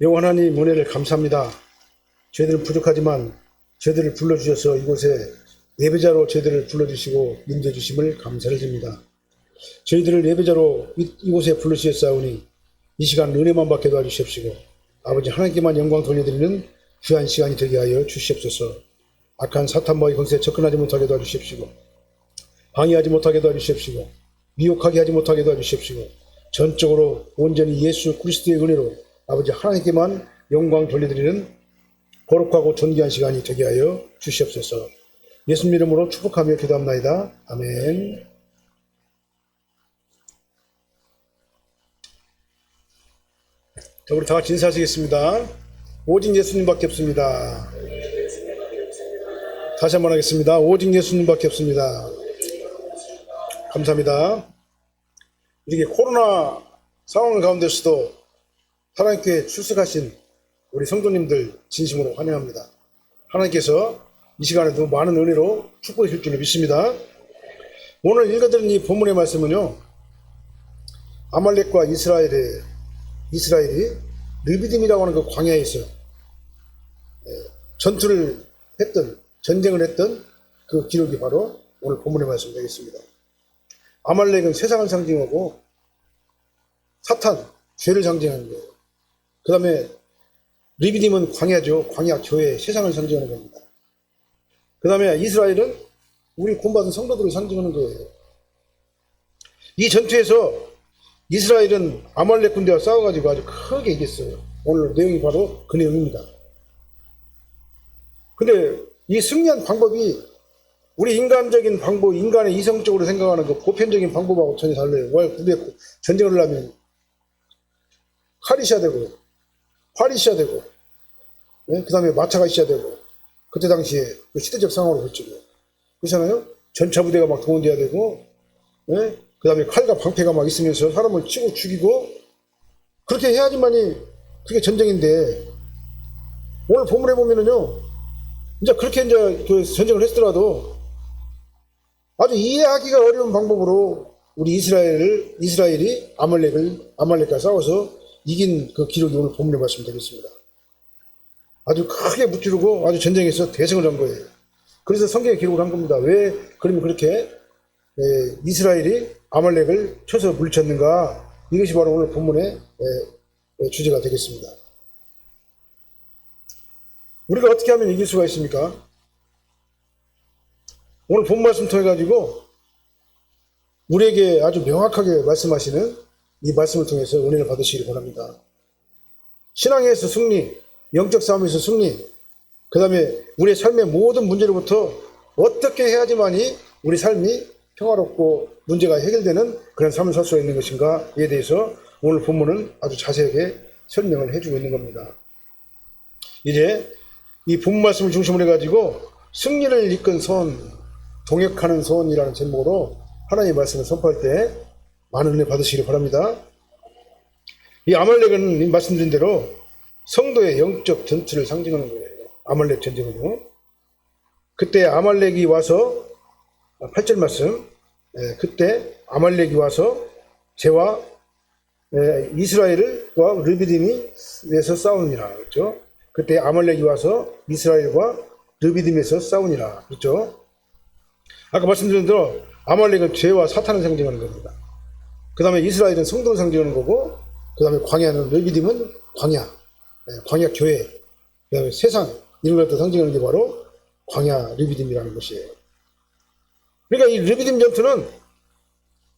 여호와 하나님 은혜를 감사합니다. 저희들은 부족하지만 저희들을 불러주셔서 이곳에 예배자로 저희들을 불러주시고 인도해주심을 감사를 드립니다. 저희들을 예배자로 이곳에 부르셨사오니 이 시간 은혜만 받게 도와주시옵시고 아버지 하나님께만 영광 돌려드리는 귀한 시간이 되게 하여 주시옵소서. 악한 사탄과의 권세에 접근하지 못하게 도와주시옵시고 방해하지 못하게 도와주시옵시고 미혹하게 하지 못하게 도와주시옵시고 전적으로 온전히 예수 그리스도의 은혜로 아버지 하나님께만 영광 돌려드리는 거룩하고 존귀한 시간이 되게 하여 주시옵소서. 예수님 이름으로 축복하며 기도합나이다. 아멘. 자, 우리 다 같이 인사하시겠습니다. 오직 예수님밖에 없습니다. 다시 한번 하겠습니다. 오직 예수님밖에 없습니다. 감사합니다. 이렇게 코로나 상황 가운데서도 하나님께 출석하신 우리 성도님들 진심으로 환영합니다. 하나님께서 이 시간에도 많은 은혜로 축복해 줄 줄 믿습니다. 오늘 읽어드린 이 본문의 말씀은요, 아말렉과 이스라엘이 르비딤이라고 하는 그 광야에서 전쟁을 했던 그 기록이 바로 오늘 본문의 말씀 되겠습니다. 아말렉은 세상을 상징하고 사탄, 죄를 상징하는 거예요. 그 다음에 르비딤은 광야죠. 광야, 교회, 세상을 상징하는 겁니다. 그 다음에 이스라엘은 우리 구원받은 성도들을 상징하는 거예요. 이 전투에서 이스라엘은 아말렉 군대와 싸워가지고 아주 크게 이겼어요. 오늘 내용이 바로 그 내용입니다. 근데 이 승리한 방법이 우리 인간적인 방법, 인간의 이성적으로 생각하는 그 보편적인 방법하고 전혀 달라요. 전쟁을 하려면 칼이 있어야 되고, 활이 있어야 되고, 그 다음에 마차가 있어야 되고, 그때 당시에 그 시대적 상황으로 그렇죠. 그렇잖아요? 전차 부대가 막 동원돼야 되고, 그 다음에 칼과 방패가 막 있으면서 사람을 치고 죽이고, 그렇게 해야지만이 그게 전쟁인데, 오늘 본문에 보면은요, 이제 그렇게 이제 그 전쟁을 했더라도 아주 이해하기가 어려운 방법으로 우리 이스라엘이 아말렉과 싸워서 이긴 그 기록이 오늘 본문에 말씀드리겠습니다. 아주 크게 무찌르고 아주 전쟁에서 대승을 한 거예요. 그래서 성경에 기록을 한 겁니다. 왜 그러면 그렇게 이스라엘이 아말렉을 쳐서 물리쳤는가? 이것이 바로 오늘 본문의 주제가 되겠습니다. 우리가 어떻게 하면 이길 수가 있습니까? 오늘 본 말씀 통해 가지고 우리에게 아주 명확하게 말씀하시는 이 말씀을 통해서 은혜를 받으시기를 바랍니다. 신앙에서 승리, 영적 싸움에서 승리, 그 다음에 우리의 삶의 모든 문제로부터 어떻게 해야지만이 우리 삶이 평화롭고 문제가 해결되는 그런 삶을 살 수 있는 것인가에 대해서 오늘 본문은 아주 자세하게 설명을 해주고 있는 겁니다. 이제 이 본문 말씀을 중심으로 해가지고 승리를 이끈 손, 동역하는 손이라는 제목으로 하나님의 말씀을 선포할 때 많은 은혜 받으시기를 바랍니다. 이 아말렉은 말씀드린 대로 성도의 영적 전투를 상징하는 거예요. 아말렉 전쟁은요. 그때 아말렉이 와서 8절 말씀, 그때 아말렉이 와서 저와 이스라엘과 르비딤에서 싸우니라. 그렇죠? 그때 아말렉이 와서 이스라엘과 르비딤에서 싸우니라. 그렇죠? 아까 말씀드린 대로 아말렉은 죄와 사탄을 상징하는 겁니다. 그 다음에 이스라엘은 성도를 상징하는 거고, 그 다음에 광야는 르비딤은 광야 교회, 그 다음에 세상 이런 것들 상징하는 게 바로 광야 르비딤이라는 것이에요. 그러니까 이 르비딤 전투는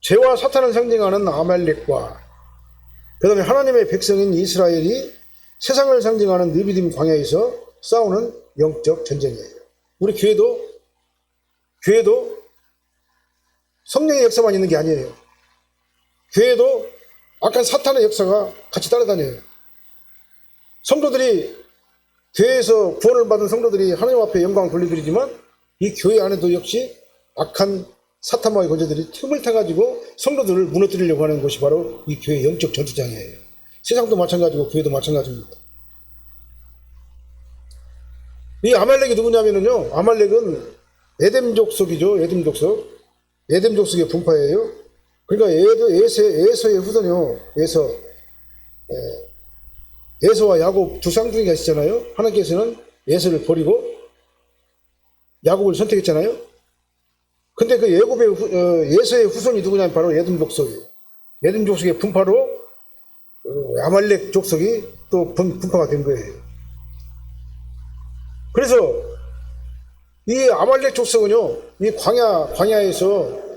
죄와 사탄을 상징하는 아말렉과 그 다음에 하나님의 백성인 이스라엘이 세상을 상징하는 르비딤 광야에서 싸우는 영적 전쟁이에요. 우리 교회도 성령의 역사만 있는 게 아니에요. 교회도 악한 사탄의 역사가 같이 따라다녀요. 성도들이 교회에서 구원을 받은 성도들이 하나님 앞에 영광을 돌려드리지만 이 교회 안에도 역시 악한 사탄과의 권세들이 틈을 타가지고 성도들을 무너뜨리려고 하는 것이 바로 이 교회의 영적 전투장이에요. 세상도 마찬가지고 교회도 마찬가지입니다. 이 아말렉이 누구냐면요, 아말렉은 에덴 족속이죠. 에덴 족속의 분파예요. 그러니까 에서의 후손이요. 에서 에서와 야곱 두 쌍둥이가 있잖아요. 하나님께서는 에서를 버리고 야곱을 선택했잖아요. 근데 그 에서의 후손이 누구냐면 바로 에돔 족속이에요. 에돔 족속의 분파로 아말렉 족속이 또 분파가 된 거예요. 그래서 이 아말렉 족속은요, 이 광야에서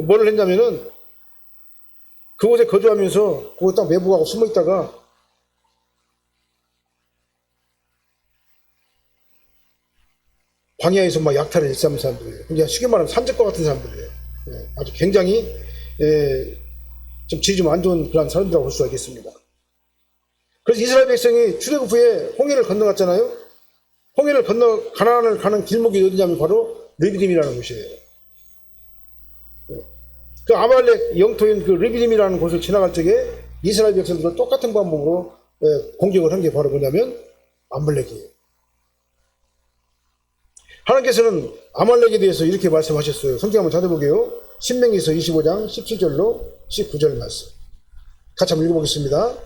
뭘 했냐면은 그곳에 거주하면서 그곳에 딱 매복하고 숨어 있다가 광야에서 막 약탈을 일삼는 사람들이에요. 그냥 쉽게 말하면 산적과 같은 사람들이에요. 아주 굉장히 좀 질이 좀 안 좋은 그런 사람들이라고 볼 수가 있겠습니다. 그래서 이스라엘 백성이 출애굽 후에 홍해를 건너갔잖아요. 홍해를 건너 가나안을 가는 길목이 어디냐면 바로 르비딤이라는 곳이에요. 그 아말렉 영토인 그 르비딤이라는 곳을 지나갈 적에 이스라엘 백성들은 똑같은 방법으로 공격을 한 게 바로 뭐냐면 아말렉이에요. 하나님께서는 아말렉에 대해서 이렇게 말씀하셨어요. 성경 한번 찾아보게요. 신명기서 25장 17절로 19절 말씀. 같이 한번 읽어보겠습니다.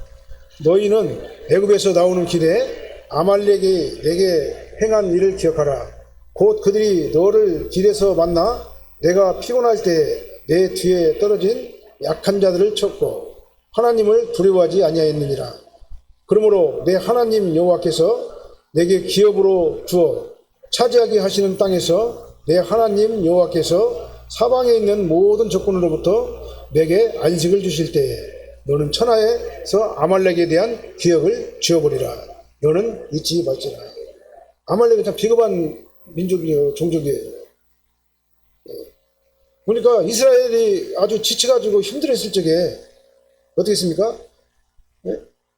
너희는 애굽에서 나오는 길에 아말렉이 내게 행한 일을 기억하라. 곧 그들이 너를 길에서 만나 내가 피곤할 때 내 뒤에 떨어진 약한 자들을 쳤고 하나님을 두려워하지 아니하였느니라. 그러므로 내 하나님 여호와께서 내게 기업으로 주어 차지하게 하시는 땅에서 내 하나님 여호와께서 사방에 있는 모든 적군으로부터 내게 안식을 주실 때에 너는 천하에서 아말렉에 대한 기억을 지워버리라. 너는 잊지 말지라. 아말렉은 참 비겁한 민족이에요. 종족이에요. 그러니까 이스라엘이 아주 지쳐가지고 힘들었을 적에 어떻게 했습니까?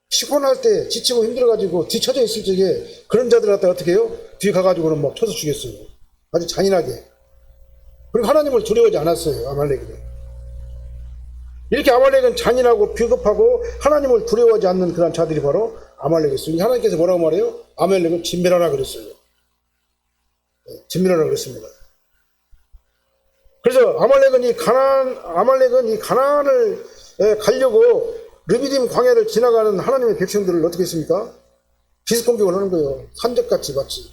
피곤할 때 지치고 힘들어가지고 뒤쳐져 있을 적에 그런 자들 갖다 어떻게 해요? 뒤에 가가지고는 막 쳐서 죽였어요. 아주 잔인하게. 그리고 하나님을 두려워하지 않았어요. 아말렉은. 이렇게 아말렉은 잔인하고 비겁하고 하나님을 두려워하지 않는 그런 자들이 바로 아말렉이었어요. 하나님께서 뭐라고 말해요? 아말렉은 진멸하라 그랬어요. 진멸하라 그랬습니다. 그래서 아말렉은 이 가나안을 가려고 르비딤 광야를 지나가는 하나님의 백성들을 어떻게 했습니까? 기습 공격을 하는 거예요. 산적같이 마치.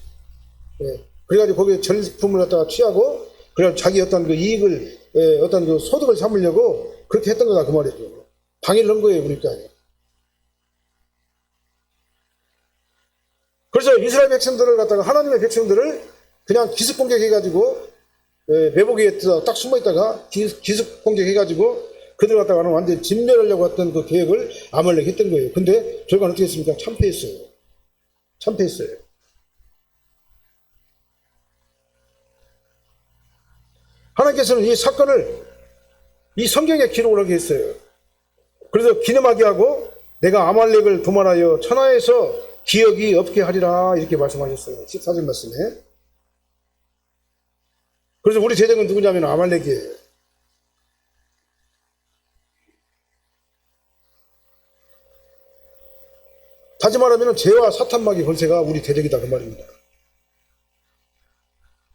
그래가지고 거기에 전리품을 갖다가 취하고, 그래가지고 자기 어떤 그 이익을, 어떤 그 소득을 삼으려고 그렇게 했던 거다, 그 말이죠. 방해를 한 거예요, 그러니까. 그래서 이스라엘 백성들을 갖다가 하나님의 백성들을 그냥 기습 공격해가지고, 매복에 딱 숨어 있다가 기습 공격해가지고 그들 갖다가는 완전히 진멸하려고 했던 그 계획을 아말렉이 했던 거예요. 근데 결과는 어떻게 했습니까? 참패했어요. 참패했어요. 하나님께서는 이 사건을 이 성경에 기록을 하게 했어요. 그래서 기념하게 하고 내가 아말렉을 도말하여 천하에서 기억이 없게 하리라 이렇게 말씀하셨어요. 14절 말씀에. 그래서 우리 대적은 누구냐면 아말렉이에요. 다시 말하면 죄와 사탄마귀 권세가 우리 대적이다 그 말입니다.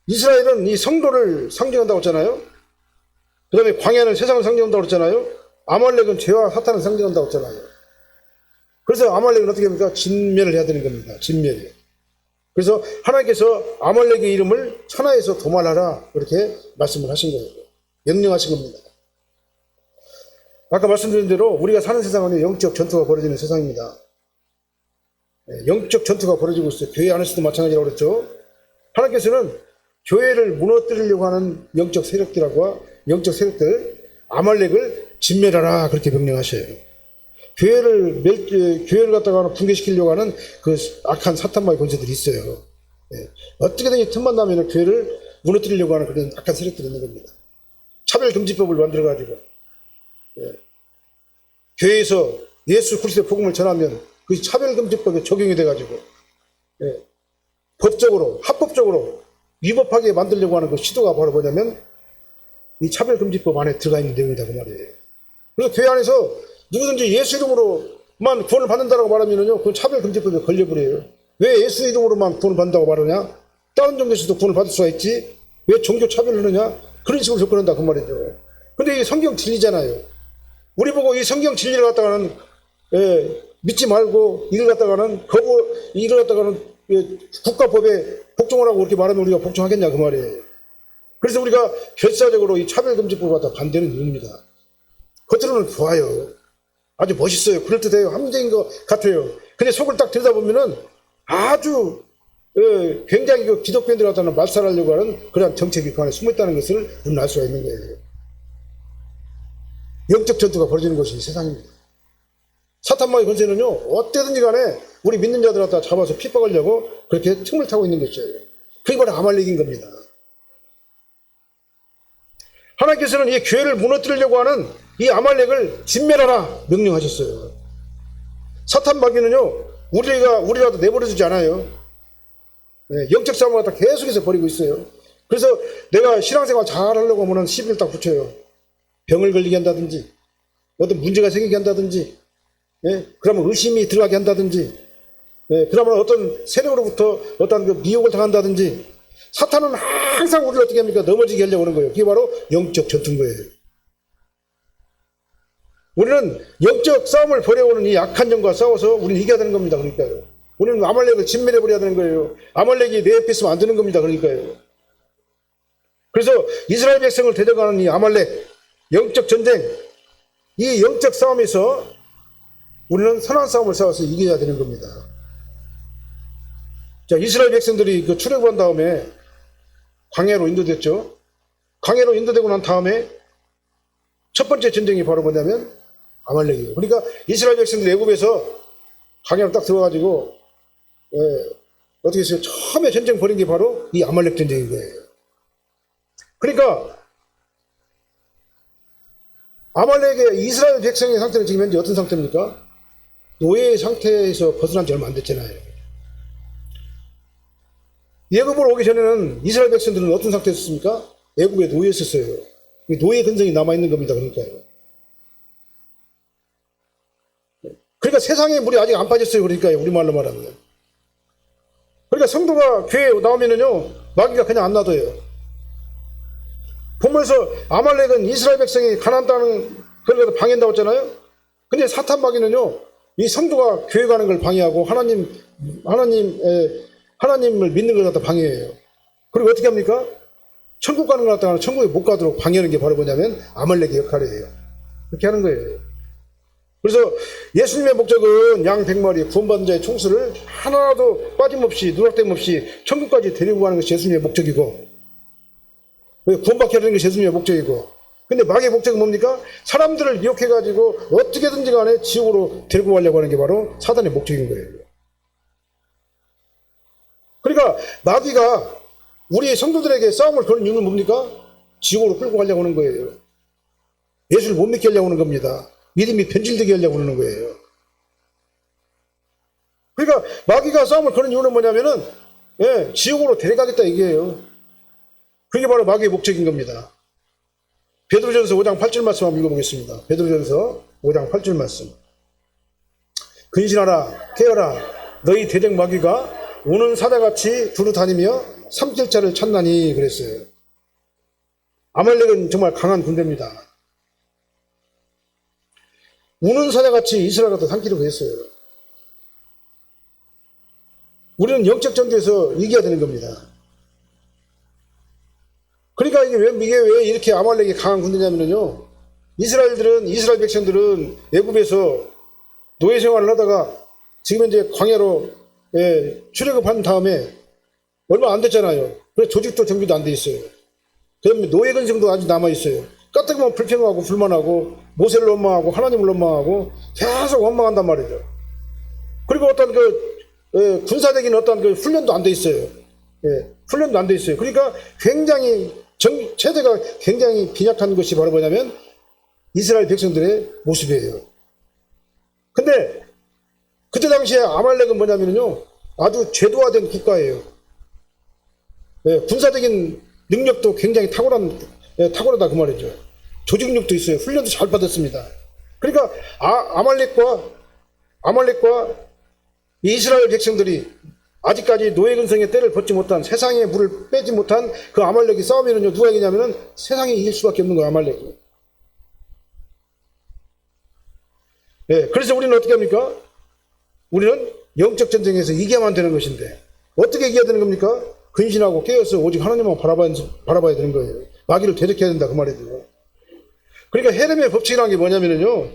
이스라엘은 이 성도를 상징한다고 했잖아요. 그 다음에 광야는 세상을 상징한다고 했잖아요. 아말렉은 죄와 사탄을 상징한다고 했잖아요. 그래서 아말렉은 어떻게 합니까? 진멸을 해야 되는 겁니다. 진멸이에요. 그래서 하나님께서 아말렉의 이름을 천하에서 도말하라 그렇게 말씀을 하신 거예요. 명령하신 겁니다. 아까 말씀드린 대로 우리가 사는 세상은 영적 전투가 벌어지는 세상입니다. 영적 전투가 벌어지고 있어요. 교회 안에서도 마찬가지라고 그랬죠. 하나님께서는 교회를 무너뜨리려고 하는 영적 세력들 아말렉을 진멸하라 그렇게 명령하셔요. 교회를 갖다가 붕괴시키려고 하는 그 악한 사탄마의 권세들이 있어요. 어떻게든 틈만 나면 교회를 무너뜨리려고 하는 그런 악한 세력들이 있는 겁니다. 차별금지법을 만들어가지고 교회에서 예수 그리스도의 복음을 전하면 그 차별금지법에 적용이 돼가지고 법적으로 합법적으로 위법하게 만들려고 하는 그 시도가 바로 뭐냐면 이 차별금지법 안에 들어가 있는 내용이다 그 말이에요. 그래서 교회 안에서 누구든지 예수 이름으로만 구원을 받는다고 말하면요, 그건 차별금지법에 걸려버려요. 왜 예수 이름으로만 구원을 받는다고 말하냐? 다른 종교에서도 구원을 받을 수가 있지. 왜 종교 차별을 하느냐? 그런 식으로 접근한다 그 말이죠. 근데 이 성경 진리잖아요. 우리 보고 이 성경 진리를 갖다가는 믿지 말고 이를 갖다가는 국가법에 복종하라고 그렇게 말하면 우리가 복종하겠냐 그 말이에요. 그래서 우리가 결사적으로 이 차별금지법을 갖다 반대는 이유입니다. 겉으로는 좋아요. 아주 멋있어요. 그럴듯해요. 합리적인 것 같아요. 근데 속을 딱 들여다보면은 아주 굉장히 그 기독교인들 갖다는 말살하려고 하는 그런 정책이 그 안에 숨어있다는 것을 우리는 알 수가 있는 거예요. 영적 전투가 벌어지는 것이 이 세상입니다. 사탄마귀 권세는요, 어때든지 간에 우리 믿는 자들 갖다 잡아서 핍박하려고 그렇게 틈을 타고 있는 것이에요. 그게 바로 아말렉인 겁니다. 하나님께서는 이 교회를 무너뜨리려고 하는 이 아말렉을 진멸하라 명령하셨어요. 사탄마귀는요, 우리라도 내버려두지 않아요. 영적 싸움을 갖다 계속해서 벌이고 있어요. 그래서 내가 신앙생활 잘 하려고 하면 시비를 딱 붙여요. 병을 걸리게 한다든지, 어떤 문제가 생기게 한다든지, 그러면 의심이 들어가게 한다든지, 그러면 어떤 세력으로부터 어떤 그 미혹을 당한다든지, 사탄은 항상 우리를 어떻게 합니까? 넘어지게 하려고 하는 거예요. 그게 바로 영적 전투인 거예요. 우리는 영적 싸움을 벌여오는 이 약한 영과 싸워서 우리는 이겨야 되는 겁니다. 그러니까요. 우리는 아말렉을 진멸해버려야 되는 거예요. 아말렉이 내 옆에 있으면 안 되는 겁니다. 그러니까요. 그래서 이스라엘 백성을 대적하는 이 아말렉, 영적 전쟁, 이 영적 싸움에서 우리는 선한 싸움을 싸워서 이겨야 되는 겁니다. 자, 이스라엘 백성들이 그 출애굽한 다음에 광야로 인도됐죠. 광야로 인도되고 난 다음에 첫 번째 전쟁이 바로 뭐냐면 아말렉이에요. 그러니까 이스라엘 백성들이 애굽에서 광야로 딱 들어가지고 어떻게 했어요? 처음에 전쟁 벌인 게 바로 이 아말렉 전쟁인 거예요. 그러니까 아말렉의 이스라엘 백성의 상태는 지금 현재 어떤 상태입니까? 노예의 상태에서 벗어난 지 얼마 안 됐잖아요. 애굽으로 오기 전에는 이스라엘 백성들은 어떤 상태였습니까? 애굽에 노예였었어요. 노예 근성이 남아있는 겁니다. 그러니까요. 그러니까 세상에 물이 아직 안 빠졌어요. 그러니까요. 우리말로 말하면. 그러니까 성도가 교회에 나오면은요, 마귀가 그냥 안 놔둬요. 보면서 아말렉은 이스라엘 백성이 가나안 땅을 그걸 방해한다고 했잖아요. 근데 사탄 마귀는요, 이 성도가 교회 가는 걸 방해하고 하나님을 믿는 걸 갖다 방해해요. 그리고 어떻게 합니까? 천국 가는 걸 갖다가 천국에 못 가도록 방해하는 게 바로 뭐냐면 아말렉의 역할이에요. 그렇게 하는 거예요. 그래서 예수님의 목적은 양 100마리 구원받은 자의 총수를 하나라도 빠짐없이 누락됨 없이 천국까지 데리고 가는 것이 예수님의 목적이고, 구원받게 하는 것이 예수님의 목적이고, 근데 마귀의 목적은 뭡니까? 사람들을 미혹해가지고 어떻게든지 간에 지옥으로 데리고 가려고 하는 게 바로 사단의 목적인 거예요. 그러니까 마귀가 우리 성도들에게 싸움을 거는 이유는 뭡니까? 지옥으로 끌고 가려고 하는 거예요. 예수를 못 믿게 하려고 하는 겁니다. 믿음이 변질되게 하려고 하는 거예요. 그러니까 마귀가 싸움을 거는 이유는 뭐냐면은 지옥으로 데려가겠다 이게요. 그게 바로 마귀의 목적인 겁니다. 베드로전서 5장 8절 말씀 한번 읽어보겠습니다. 베드로전서 5장 8절 말씀. 근신하라 깨어라 너희 대적 마귀가 우는 사자같이 두루 다니며 삼킬 자를 찾나니 그랬어요. 아말렉은 정말 강한 군대입니다. 우는 사자같이 이스라엘을 갖다 삼키려고 했어요. 우리는 영적 전투에서 이겨야 되는 겁니다. 그러니까 이게 왜 이렇게 아말렉이 강한 군대냐면요, 이스라엘 백성들은 애굽에서 노예 생활을 하다가 지금 이제 광야로 출애굽한 다음에 얼마 안 됐잖아요. 그래서 조직도 정비도 안 돼 있어요. 그다음에 노예 근성도 아직 남아 있어요. 까뜩하면 불평하고 불만하고 모세를 원망하고 하나님을 원망하고 계속 원망한단 말이죠. 그리고 어떤 군사적인 어떤 훈련도 안 돼 있어요. 훈련도 안 돼 있어요. 그러니까 굉장히 체제가 굉장히 빈약한 것이 바로 뭐냐면 이스라엘 백성들의 모습이에요. 근데 그때 당시에 아말렉은 뭐냐면요, 아주 제도화된 국가예요. 군사적인 능력도 굉장히 탁월하다 그 말이죠. 조직력도 있어요. 훈련도 잘 받았습니다. 그러니까 아말렉과 이스라엘 백성들이 아직까지 노예 근성의 때를 벗지 못한, 세상의 물을 빼지 못한 그 아말렉이 싸우면은요, 누가 이기냐면은 세상이 이길 수밖에 없는 거예요, 아말렉이. 예, 그래서 우리는 어떻게 합니까? 우리는 영적 전쟁에서 이겨야만 되는 것인데 어떻게 이겨야 되는 겁니까? 근신하고 깨어서 오직 하나님만 바라봐야 되는 거예요. 마귀를 대적해야 된다 그 말이죠. 그러니까 헤렘의 법칙이라는 게 뭐냐면요,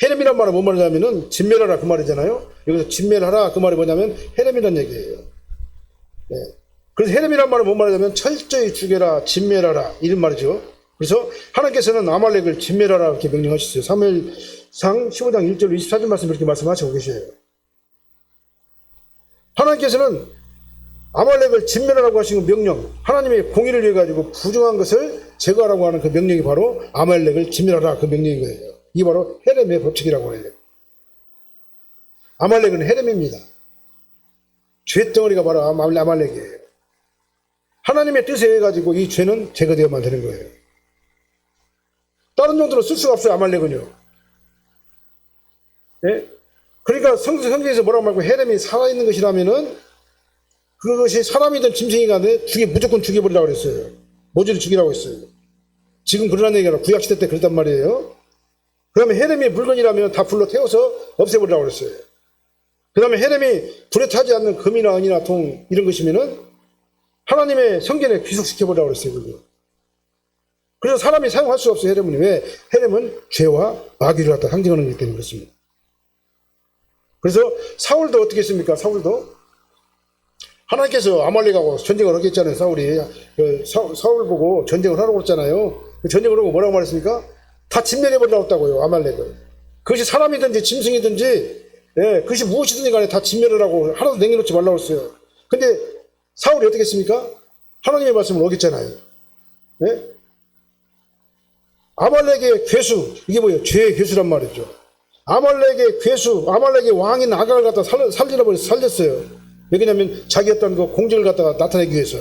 헤렘이란 말은 뭔 말이냐면은 진멸하라 그 말이잖아요. 여기서 진멸하라 그 말이 뭐냐면 헤렘이란 얘기예요. 네. 그래서 헤렘이란 말은 뭔 말이냐면 철저히 죽여라, 진멸하라 이런 말이죠. 그래서 하나님께서는 아말렉을 진멸하라 이렇게 명령하셨어요. 사무엘상 15장 1절 24절 말씀 이렇게 말씀하시고 계셔요. 하나님께서는 아말렉을 진멸하라고 하신 그 명령, 하나님의 공의를 위해 가지고 부정한 것을 제거하라고 하는 그 명령이 바로 아말렉을 진멸하라 그 명령인 거예요. 이게 바로 헤렘의 법칙이라고 해요. 아말렉은 헤렘입니다. 죄덩어리가 바로 아말렉이에요. 하나님의 뜻에 의해 가지고 이 죄는 제거되어야만 되는 거예요. 다른 정도로 쓸 수가 없어요. 아말렉은요. 예? 그러니까 성경에서 뭐라고 말고 헤렘이 살아있는 것이라면은 그것이 사람이든 짐승이가 무조건 죽여버리라고 그랬어요. 모조리 죽이라고 했어요. 지금 그러라는 얘기가 아니라 구약시대 때 그랬단 말이에요. 그 다음에 헤렘이 물건이라면 다 불로 태워서 없애버리라고 그랬어요. 그 다음에 헤렘이 불에 타지 않는 금이나 은이나 동 이런 것이면은 하나님의 성전에 귀속시켜버리라고 그랬어요. 그거. 그래서 사람이 사용할 수 없어요. 헤렘은. 왜? 헤렘은 죄와 마귀를 갖다 상징하는 거기 때문에 그렇습니다. 그래서 사울도 어떻게 했습니까? 사울도 하나님께서 아말렉하고 전쟁을 하겠잖아요. 사울이 사울 보고 전쟁을 하라고 했잖아요. 전쟁을 하고 뭐라고 말했습니까? 다 진멸해버리라고 했다고요. 아말렉을. 그것이 사람이든지 짐승이든지 그것이 무엇이든지 간에 다 진멸하라고 하나도 남겨놓지 말라고 했어요. 근데 사울이 어떻게 했습니까? 하나님의 말씀을 어겼잖아요. 예? 아말렉의 괴수, 이게 뭐예요? 죄의 괴수란 말이죠. 아말렉의 괴수, 아말렉의 왕인 아각을 갖다 살렸어요. 왜냐하면 자기 어떤 그 공적을 갖다가 나타내기 위해서.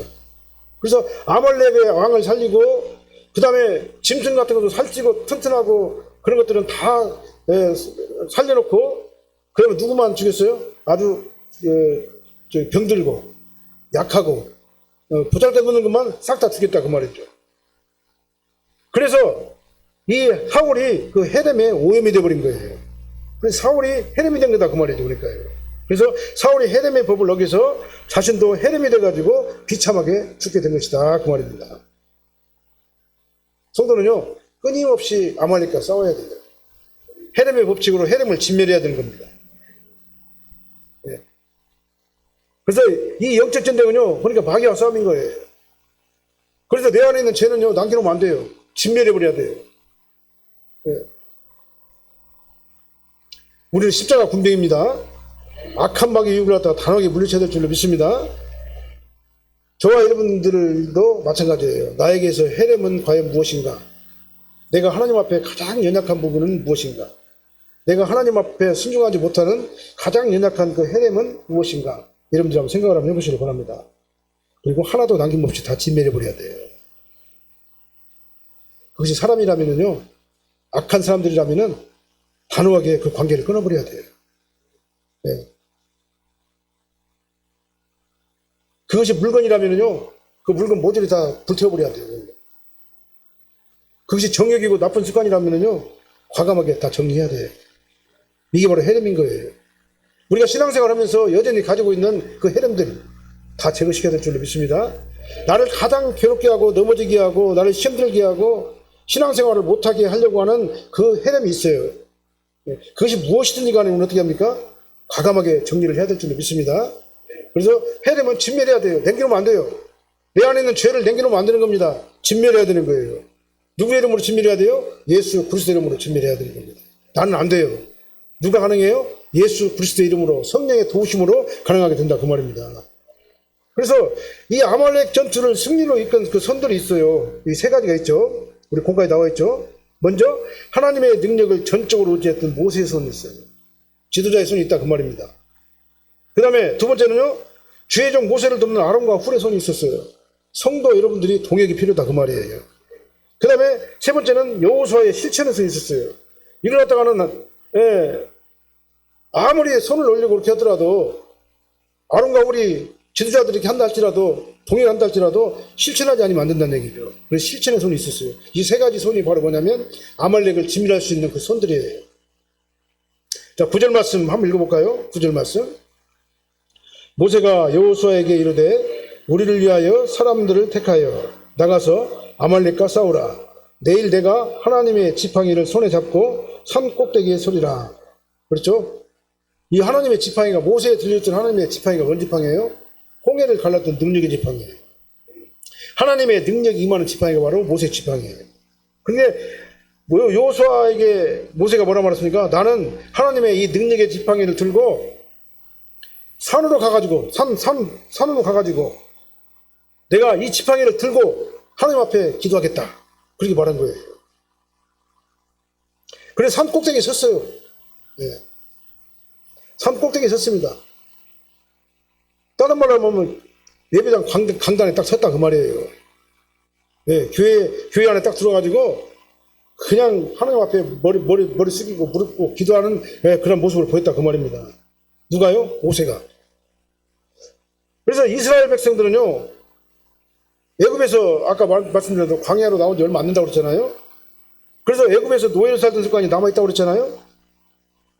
그래서 아말렉의 왕을 살리고, 그 다음에 짐승 같은 것도 살찌고 튼튼하고 그런 것들은 다 살려놓고, 그러면 누구만 죽였어요? 아주 병들고 약하고 보잘것없는 것만 싹 다 죽였다 그 말이죠. 그래서 이 사울이 그 헤렘의 오염이 되어버린 거예요. 그래서 사울이 헤렘이 된 거다 그 말이죠. 그러니까요. 그래서 사울이 헤렘의 법을 어겨서 자신도 헤렘이 돼가지고 비참하게 죽게 된 것이다 그 말입니다. 성도는요, 끊임없이 아말렉과 싸워야 돼요. 헤렘의 법칙으로 헤렘을 진멸해야 되는 겁니다. 예. 그래서 이 영적 전쟁은요, 그러니까 마귀와 싸움인 거예요. 그래서 내 안에 있는 죄는요, 남겨놓으면 안 돼요. 진멸해버려야 돼요. 예. 우리는 십자가 군병입니다. 악한 마귀의 유혹을 갖다가 단호하게 물리쳐야 될 줄로 믿습니다. 저와 여러분들도 마찬가지예요. 나에게서 헤렘은 과연 무엇인가? 내가 하나님 앞에 가장 연약한 부분은 무엇인가? 내가 하나님 앞에 순종하지 못하는 가장 연약한 그 헤렘은 무엇인가? 여러분들 한번 생각을 한번 해보시길 바랍니다. 그리고 하나도 남김없이 다 진멸해버려야 돼요. 그것이 사람이라면요, 악한 사람들이라면은 단호하게 그 관계를 끊어버려야 돼요. 네. 그것이 물건이라면요, 그 물건 모조리 다 불태워버려야 돼요. 그것이 정욕이고 나쁜 습관이라면요, 과감하게 다 정리해야 돼요. 이게 바로 헤렘인 거예요. 우리가 신앙생활 하면서 여전히 가지고 있는 그 헤렘들 다 제거시켜야 될 줄로 믿습니다. 나를 가장 괴롭게 하고 넘어지게 하고 나를 힘들게 하고 신앙생활을 못하게 하려고 하는 그 헤렘이 있어요. 그것이 무엇이든지 간에 우리는 어떻게 합니까? 과감하게 정리를 해야 될 줄로 믿습니다. 그래서 헤렘은 진멸해야 돼요. 남겨놓으면 안 돼요. 내 안에 있는 죄를 남겨놓으면 안 되는 겁니다. 진멸해야 되는 거예요. 누구의 이름으로 진멸해야 돼요? 예수 그리스도 이름으로 진멸해야 되는 겁니다. 나는 안 돼요. 누가 가능해요? 예수 그리스도 이름으로 성령의 도우심으로 가능하게 된다 그 말입니다. 그래서 이 아말렉 전투를 승리로 이끈 그 선들이 있어요. 이 세 가지가 있죠. 우리 공과에 나와 있죠. 먼저 하나님의 능력을 전적으로 의지했던 모세의 손이 있어요. 지도자의 손이 있다 그 말입니다. 그 다음에 두 번째는요, 주의 종 모세를 돕는 아론과 훌의 손이 있었어요. 성도 여러분들이 동역이 필요하다 그 말이에요. 그 다음에 세 번째는 여호수아의 실천의 손이 있었어요. 이걸 갖다가는 아무리 손을 올리고 그렇게 하더라도 아론과 훌이 지도자들이 이렇게 한다 할지라도 동역한다 할지라도 실천하지 않으면 안 된다는 얘기죠. 그래서 실천의 손이 있었어요. 이 세 가지 손이 바로 뭐냐면 아말렉을 진멸할 수 있는 그 손들이에요. 자, 9절 말씀 한번 읽어볼까요? 9절 말씀. 모세가 여호수아에게 이르되 우리를 위하여 사람들을 택하여 나가서 아말렉과 싸우라. 내일 내가 하나님의 지팡이를 손에 잡고 산 꼭대기에 서리라. 그렇죠? 이 하나님의 지팡이가, 모세에 들렸던 하나님의 지팡이가 뭔 지팡이에요? 홍해를 갈랐던 능력의 지팡이에요. 하나님의 능력이 임하는 지팡이가 바로 모세 지팡이에요. 근데 여호수아에게 모세가 뭐라 말했습니까? 나는 하나님의 이 능력의 지팡이를 들고 산으로 가가지고 산으로 가가지고 내가 이 지팡이를 들고 하나님 앞에 기도하겠다. 그렇게 말한 거예요. 그래서 산 꼭대기에 섰어요. 네. 산 꼭대기에 섰습니다. 다른 말로 하면 예배당 강단에 딱 섰다 그 말이에요. 네. 교회 안에 딱 들어가지고 그냥 하나님 앞에 머리 숙이고 무릎 꿇고 기도하는 그런 모습을 보였다 그 말입니다. 누가요? 모세가. 그래서 이스라엘 백성들은요, 애굽에서 아까 말씀드렸던 광야로 나온 지 얼마 안 된다고 그랬잖아요. 그래서 애굽에서 노예로 살던 습관이 남아있다고 그랬잖아요.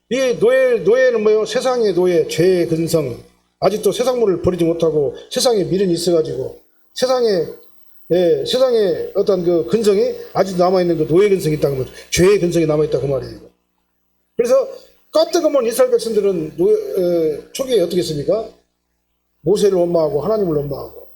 이 노예는 뭐예요? 세상의 노예, 죄의 근성. 아직도 세상물을 버리지 못하고 세상에 미련이 있어가지고 세상에 어떤 그 근성이 아직도 남아있는 그 노예 근성이 있다는 거죠. 죄의 근성이 남아있다 그 말이에요. 그래서 까뜩하면 이스라엘 백성들은 초기에 어떻게 했습니까? 모세를 원망하고 하나님을 원망하고.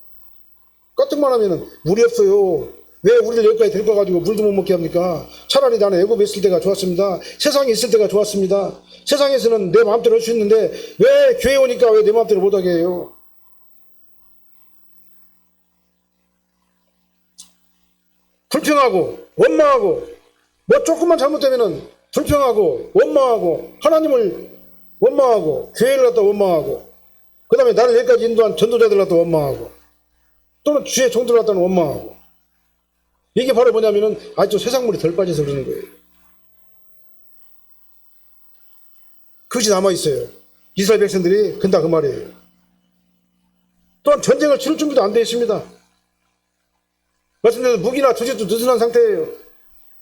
까뜩만 하면은 물이 없어요. 왜 우리를 여기까지 데리고 와가지고 물도 못 먹게 합니까? 차라리 나는 애굽에 있을 때가 좋았습니다. 세상에 있을 때가 좋았습니다. 세상에서는 내 마음대로 할 수 있는데 왜 교회 오니까 왜 내 마음대로 못하게 해요? 불평하고 원망하고 뭐 조금만 잘못되면은 불평하고 원망하고 하나님을 원망하고 교회를 갖다 원망하고 그 다음에 나를 여기까지 인도한 전도자들 갖다 원망하고 또는 주의 종들 갖다는 원망하고 이게 바로 뭐냐면은 아직도 세상물이 덜 빠져서 그러는 거예요. 그것이 남아있어요. 이스라엘 백성들이 근다 그 말이에요. 또한 전쟁을 치를 준비도 안 되어 있습니다. 말씀드린 무기나 조직도 느슨한 상태예요.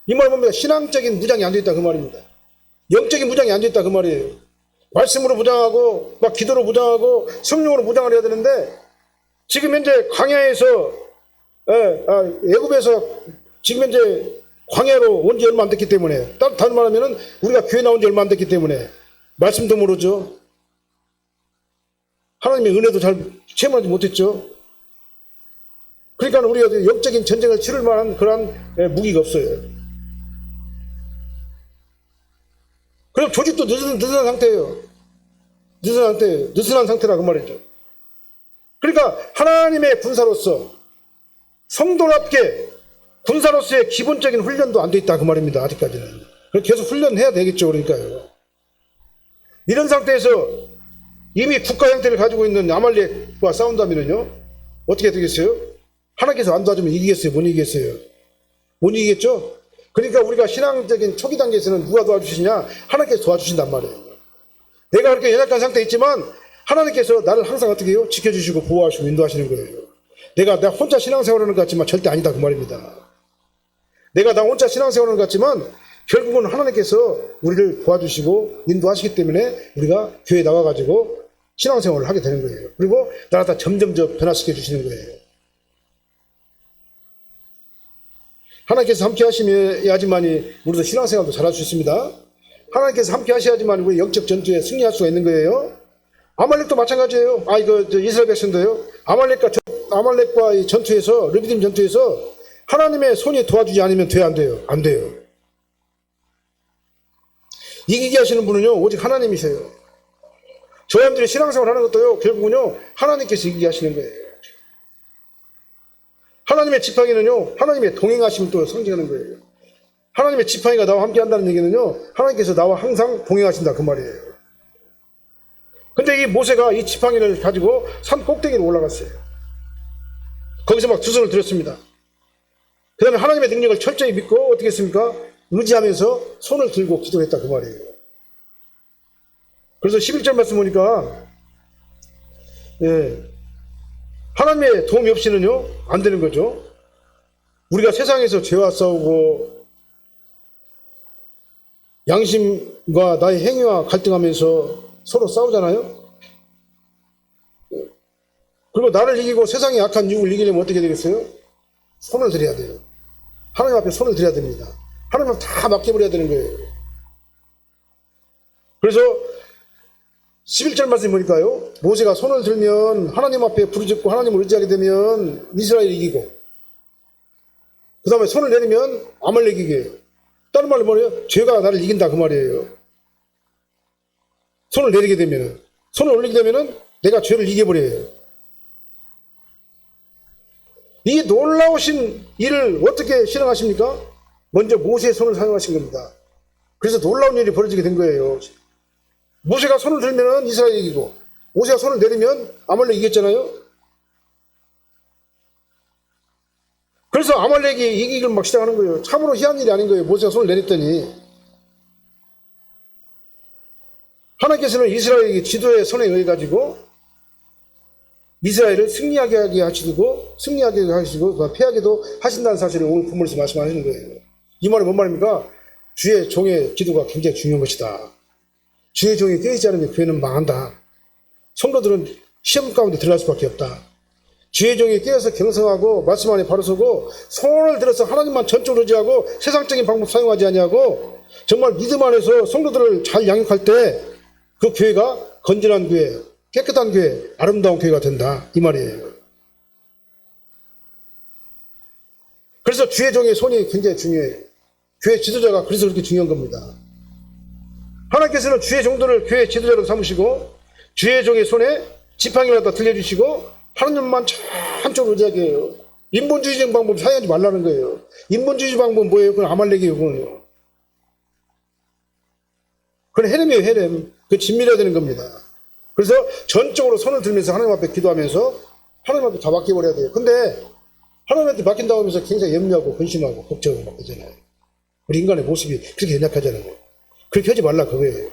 이 말 뭡니까? 신앙적인 무장이 안 되어 있다 그 말입니다. 영적인 무장이 안 되어 있다 그 말이에요. 말씀으로 무장하고 막 기도로 무장하고 성령으로 무장을 해야 되는데 지금 현재 광야에서 애굽에서 지금 현재 광야로 온 지 얼마 안 됐기 때문에 다른 말하면은 우리가 교회 나온 지 얼마 안 됐기 때문에 말씀도 모르죠. 하나님의 은혜도 잘 체험하지 못했죠. 그러니까 우리가 영적인 전쟁을 치를 만한 그런 무기가 없어요. 그럼 조직도 느슨한 상태예요. 느슨한 상태라 그 말이죠. 그러니까 하나님의 군사로서 성도답게 군사로서의 기본적인 훈련도 안 돼 있다 그 말입니다. 아직까지는. 계속 훈련해야 되겠죠. 그러니까요. 이런 상태에서 이미 국가 형태를 가지고 있는 아말렉과 싸운다면요 어떻게 되겠어요? 하나님께서 안 도와주면 이기겠어요? 못 이기겠어요? 못 이기겠죠? 그러니까 우리가 신앙적인 초기 단계에서는 누가 도와주시냐? 하나님께서 도와주신단 말이에요. 내가 그렇게 연약한 상태에 있지만 하나님께서 나를 항상 어떻게 해요? 지켜주시고 보호하시고 인도하시는 거예요. 내가 혼자 신앙생활하는 것 같지만 절대 아니다 그 말입니다. 내가 나 혼자 신앙생활하는 것 같지만 결국은 하나님께서 우리를 도와주시고 인도하시기 때문에 우리가 교회에 나와가지고 신앙생활을 하게 되는 거예요. 그리고 나를 다 점점 변화시켜 주시는 거예요. 하나님께서 함께 하셔야지만이 우리도 신앙생활도 잘할 수 있습니다. 하나님께서 함께 하셔야지만 우리 영적 전투에 승리할 수가 있는 거예요. 아말렉도 마찬가지예요. 이스라엘 백성도요. 아말렉과 이 전투에서, 르비딤 전투에서 하나님의 손이 도와주지 않으면 안 돼요. 안 돼요. 이기게 하시는 분은요, 오직 하나님이세요. 저희들이 신앙생활 하는 것도요, 결국은요, 하나님께서 이기게 하시는 거예요. 하나님의 지팡이는요, 하나님의 동행하심을 또 상징하는 거예요. 하나님의 지팡이가 나와 함께 한다는 얘기는요, 하나님께서 나와 항상 동행하신다 그 말이에요. 근데 이 모세가 이 지팡이를 가지고 산 꼭대기로 올라갔어요. 거기서 막 두 손을 들었습니다. 그 다음에 하나님의 능력을 철저히 믿고 어떻게 했습니까? 의지하면서 손을 들고 기도했다 그 말이에요. 그래서 11절 말씀 보니까 하나님의 도움이 없이는요 안 되는 거죠. 우리가 세상에서 죄와 싸우고 양심과 나의 행위와 갈등하면서 서로 싸우잖아요. 그리고 나를 이기고 세상의 악한 유혹을 이기려면 어떻게 되겠어요? 손을 들여야 돼요. 하나님 앞에 손을 들여야 됩니다. 하나님 앞에 다 맡겨버려야 되는 거예요. 그래서 11절 말씀 보니까요, 모세가 손을 들면 하나님 앞에 부르짖고 하나님을 의지하게 되면 이스라엘이 이기고, 그 다음에 손을 내리면 아말렉이 이겨요. 다른 말로 뭐예요? 죄가 나를 이긴다 그 말이에요. 손을 내리게 되면은, 손을 올리게 되면은 내가 죄를 이겨버려요. 이 놀라우신 일을 어떻게 실행하십니까? 먼저 모세의 손을 사용하신 겁니다. 그래서 놀라운 일이 벌어지게 된 거예요. 모세가 손을 들면 이스라엘이 이기고, 모세가 손을 내리면 아말렉이 이겼잖아요. 그래서 아말렉이 이기기를 막 시작하는 거예요. 참으로 희한 일이 아닌 거예요. 모세가 손을 내렸더니. 하나님께서는 이스라엘에게 지도의 손에 의해 가지고 이스라엘을 승리하게 하시고, 패하게도 하신다는 사실을 오늘 본문에서 말씀하시는 거예요. 이 말은 뭔 말입니까? 주의 종의 기도가 굉장히 중요한 것이다. 주의 종이 깨어있지 않으면 교회는 망한다. 성도들은 시험 가운데 들어갈 수밖에 없다. 주의 종이 깨어서 경성하고 말씀 안에 바로 서고 손을 들어서 하나님만 전적으로 의지하고 세상적인 방법 사용하지 아니하고 정말 믿음 안에서 성도들을 잘 양육할 때 그 교회가 건전한 교회, 깨끗한 교회, 아름다운 교회가 된다. 이 말이에요. 그래서 주의 종의 손이 굉장히 중요해요. 교회 지도자가 그래서 그렇게 중요한 겁니다. 하나님께서는 주의 종들을 교회 지도자로 삼으시고 주의 종의 손에 지팡이를 갖다 들려주시고 하나님만 한쪽으로 의지하게 해요. 인본주의적 방법 사용하지 말라는 거예요. 인본주의 방법은 뭐예요? 그건 아말렉이에요. 그건요. 그건 헤렘이에요. 헤렘. 그건 진밀해야 되는 겁니다. 그래서 전적으로 손을 들면서 하나님 앞에 기도하면서 하나님 앞에 다 맡겨버려야 돼요. 근데 하나님한테 맡긴다고 하면서 굉장히 염려하고 근심하고 걱정하고 막 그러잖아요. 우리 인간의 모습이 그렇게 연약하잖아요. 그렇게 하지 말라 그거예요.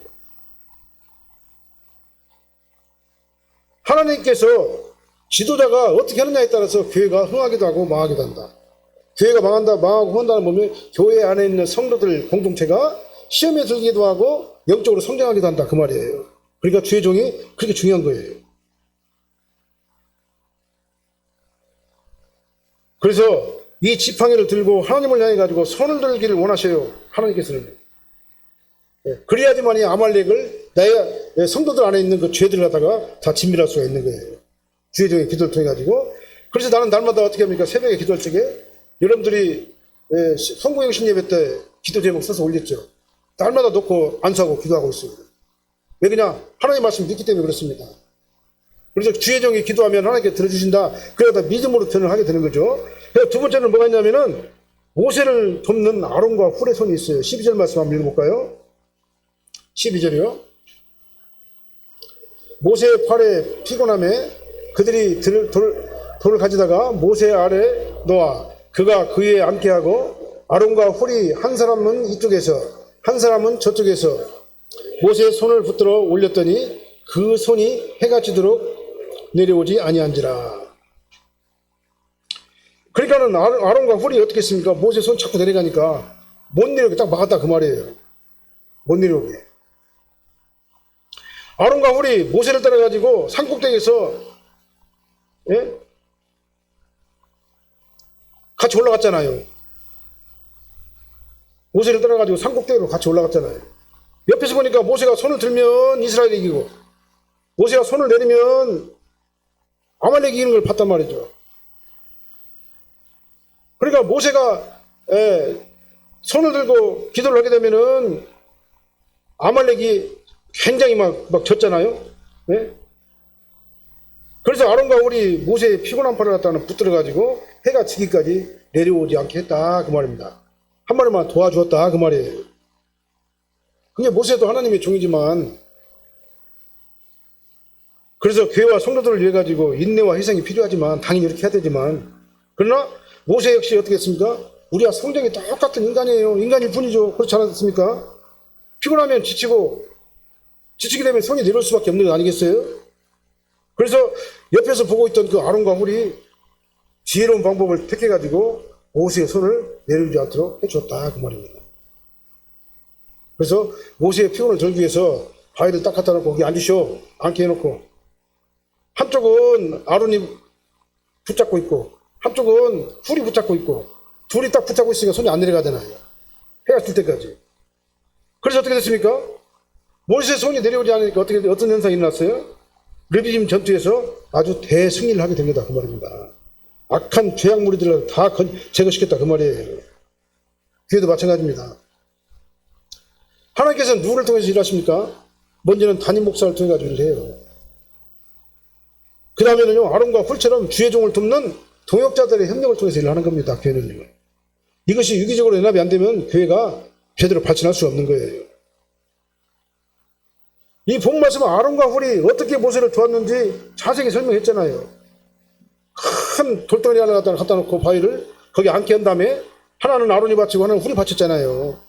하나님께서 지도자가 어떻게 하느냐에 따라서 교회가 흥하기도 하고 망하기도 한다. 교회가 망하고 흥한다는 보면 교회 안에 있는 성도들 공동체가 시험에 들기도 하고 영적으로 성장하기도 한다 그 말이에요. 그러니까 주의 종이 그렇게 중요한 거예요. 그래서 이 지팡이를 들고 하나님을 향해 가지고 손을 들기를 원하셔요. 하나님께서는. 그래야지만이 아말렉을 내 성도들 안에 있는 그 죄들을 갖다가 다 진멸할 수가 있는 거예요. 주의 종의 기도를 통해 가지고. 그래서 나는 날마다 어떻게 합니까? 새벽에 기도할 적에 여러분들이 성공영신 예배 때 기도 제목 써서 올렸죠. 날마다 놓고 안수하고 기도하고 있습니다. 왜 그냥 하나님의 말씀 믿기 때문에 그렇습니다. 그래서 주의 종이 기도하면 하나님께 들어주신다. 그러다 믿음으로 변을 하게 되는 거죠. 그래서 두 번째는 뭐가 있냐면은 모세를 돕는 아론과 훌의 손이 있어요. 12절 말씀 한번 읽어볼까요? 12절이요. 모세의 팔에 피곤함에 그들이 돌을 가지다가 모세 아래 놓아 그가 그 위에 앉게 하고 아론과 훌이 한 사람은 이쪽에서 한 사람은 저쪽에서 모세의 손을 붙들어 올렸더니 그 손이 해가 지도록 내려오지 아니한지라. 그러니까는 아론과 훌이 어떻게 했습니까? 모세 손 자꾸 내려가니까 못 내려오게 딱 막았다 그 말이에요. 못 내려오게. 아론과 훌이 모세를 따라가지고 산꼭대기에서 같이 올라갔잖아요. 모세를 따라가지고 산꼭대기로 같이 올라갔잖아요. 옆에서 보니까 모세가 손을 들면 이스라엘이 이기고 모세가 손을 내리면 아말렉이 이기는 걸 봤단 말이죠. 그러니까 모세가 손을 들고 기도를 하게 되면은 아말렉이 굉장히 막 졌잖아요. 네? 그래서 아론과 훌이 모세의 피곤한 팔을 갖다는 붙들어가지고 해가 지기까지 내려오지 않게 했다 그 말입니다. 한 마리만 도와주었다 그 말이에요. 근데 모세도 하나님의 종이지만 그래서 교회와 성도들을 위해 가지고 인내와 희생이 필요하지만 당연히 이렇게 해야 되지만 그러나 모세 역시 어떻게 했습니까? 우리와 성정이 똑같은 인간이에요. 인간일 뿐이죠. 그렇지 않았습니까? 피곤하면 지치게 되면 손이 내려올 수밖에 없는 거 아니겠어요? 그래서 옆에서 보고 있던 그 아론과 훌이 지혜로운 방법을 택해가지고 모세의 손을 내려오지 않도록 해줬다 그 말입니다. 그래서 모세의 피곤을 들기 위해서 바위를 딱 갖다 놓고 거기 앉으셔. 앉게 해놓고 한쪽은 아론이 붙잡고 있고 한쪽은 훌이 붙잡고 있고 둘이 딱 붙잡고 있으니까 손이 안 내려가잖아요. 해가 뜰 때까지. 그래서 어떻게 됐습니까? 모세의 손이 내려오지 않으니까 어떤 현상이 일어났어요? 르비딤 전투에서 아주 대승리를 하게 됩니다. 그 말입니다. 악한 죄악 무리들을 다 제거시켰다. 그 말이에요. 교회도 마찬가지입니다. 하나님께서는 누구를 통해서 일하십니까? 먼저는 담임 목사를 통해 가지고 일을 해요. 그 다음에는요, 아론과 훌처럼 주의 종을 돕는 동역자들의 협력을 통해서 일을 하는 겁니다. 교회는요. 이것이 유기적으로 연합이 안 되면 교회가 제대로 발전할 수 없는 거예요. 이 본 말씀은 아론과 훌이 어떻게 모세를 도왔는지 자세히 설명했잖아요. 큰 돌덩이 하나 갖다 놓고 바위를 거기 앉게 한 다음에 하나는 아론이 바치고 하나는 훌이 바쳤잖아요.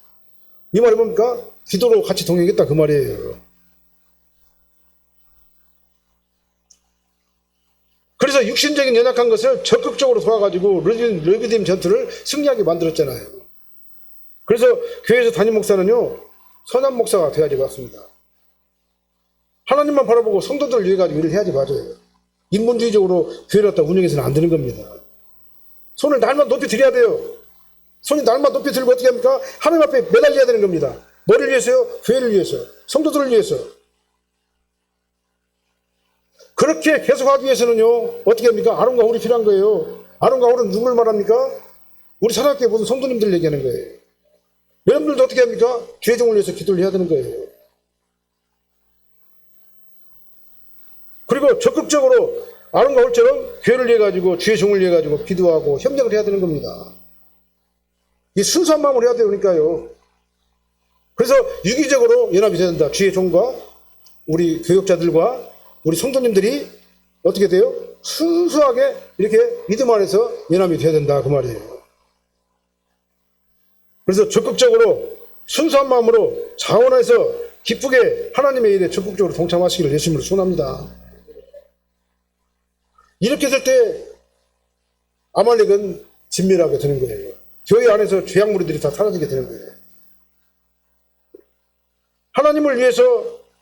이 말이 뭡니까? 기도로 같이 동행했다 그 말이에요. 그래서 육신적인 연약한 것을 적극적으로 도와가지고 르비딤 전투를 승리하게 만들었잖아요. 그래서 교회에서 담임 목사는요, 선한 목사가 돼야지 맞습니다. 하나님만 바라보고 성도들을 위해 가지고 일을 해야지 맞아요. 인본주의적으로 교회를 갖다 운영해서는 안 되는 겁니다. 손을 날만 높이 들여야 돼요. 손이 날만 높이 들고 어떻게 합니까? 하나님 앞에 매달려야 되는 겁니다. 뭐를 위해서요? 교회를 위해서, 성도들을 위해서. 그렇게 계속하기 위해서는요, 어떻게 합니까? 아론과 훌이 필요한 거예요. 아론과 훌은 누굴 말합니까? 우리 사랑학교에 모든 성도님들 얘기하는 거예요. 여러분들도 어떻게 합니까? 주의 종을 위해서 기도를 해야 되는 거예요. 그리고 적극적으로 아론과 훌처럼 교회를 위해 가지고 주의 종을 위해 가지고 기도하고 협력을 해야 되는 겁니다. 이 순수한 마음으로 해야 되니까요. 그래서 유기적으로 연합이 돼야 된다. 주의 종과 우리 교역자들과 우리 성도님들이 어떻게 돼요? 순수하게 이렇게 믿음 안에서 연합이 돼야 된다 그 말이에요. 그래서 적극적으로 순수한 마음으로 자원해서 기쁘게 하나님의 일에 적극적으로 동참하시기를 예수님으로 소원합니다. 이렇게 될 때 아말렉은 진멸하게 되는 거예요. 교회 안에서 죄악무리들이 다 사라지게 되는 거예요. 하나님을 위해서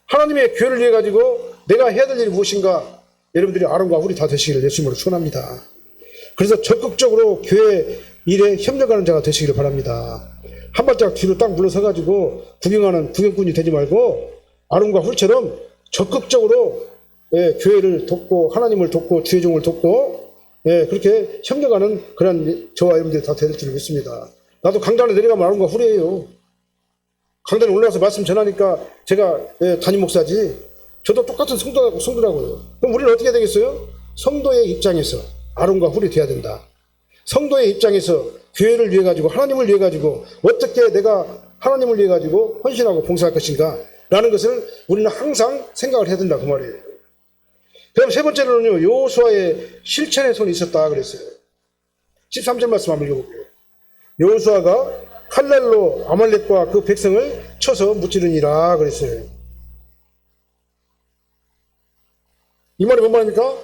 하나님의 교회를 위해 가지고 내가 해야 될 일이 무엇인가 여러분들이 아론과 훌이 다 되시기를 예수님으로 소원합니다. 그래서 적극적으로 교회 일에 협력하는 자가 되시기를 바랍니다. 한 발짝 뒤로 딱 물러서 가지고 구경하는 구경꾼이 되지 말고 아론과 훌처럼 적극적으로 교회를 돕고 하나님을 돕고 주의 종을 돕고 그렇게 협력하는 그런 저와 여러분들이 다 될 줄 믿습니다. 나도 강단에 내려가면 아론과 훌이에요. 강단에 올라가서 말씀 전하니까 제가 담임 목사지 저도 똑같은 성도라고요. 그럼 우리는 어떻게 되겠어요? 성도의 입장에서 아론과 훌이 돼야 된다. 성도의 입장에서 교회를 위해 가지고 하나님을 위해 가지고 어떻게 내가 하나님을 위해 가지고 헌신하고 봉사할 것인가 라는 것을 우리는 항상 생각을 해야 된다 그 말이에요. 그럼 세 번째로는요, 여호수아의 실천의 손이 있었다 그랬어요. 13절 말씀 한번 읽어볼게요. 여호수아가 칼날로 아말렉과 그 백성을 쳐서 무찌르니라 그랬어요. 이 말이 뭔 말입니까?